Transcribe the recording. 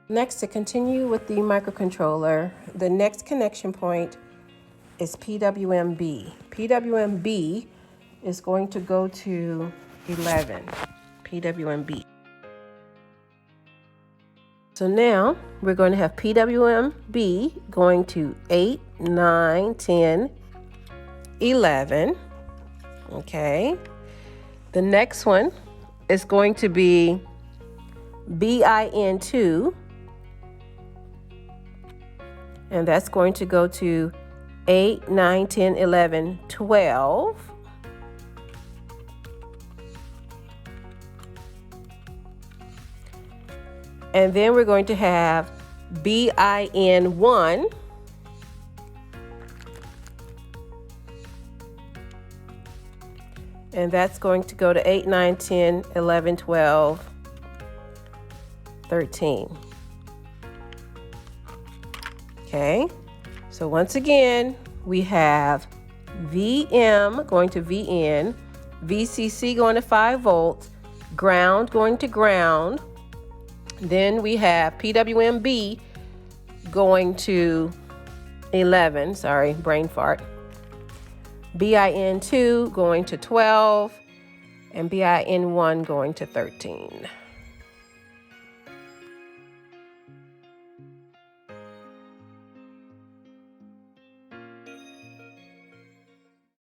Next, to continue with the microcontroller, the next connection point is PWMB. PWMB is going to go to 11. PWMB. So now we're going to have PWMB going to 8, 9, 10, 11. Okay. The next one is going to be BIN2. And that's going to go to 8, 9, 10, 11, 12. And then we're going to have BIN1. And that's going to go to 8, 9, 10, 11, 12, 13. Okay, so once again, we have VM going to VN, VCC going to 5 volts, ground going to ground. Then we have PWMB going to 11, sorry, brain fart. BIN2 going to 12, and BIN1 going to 13.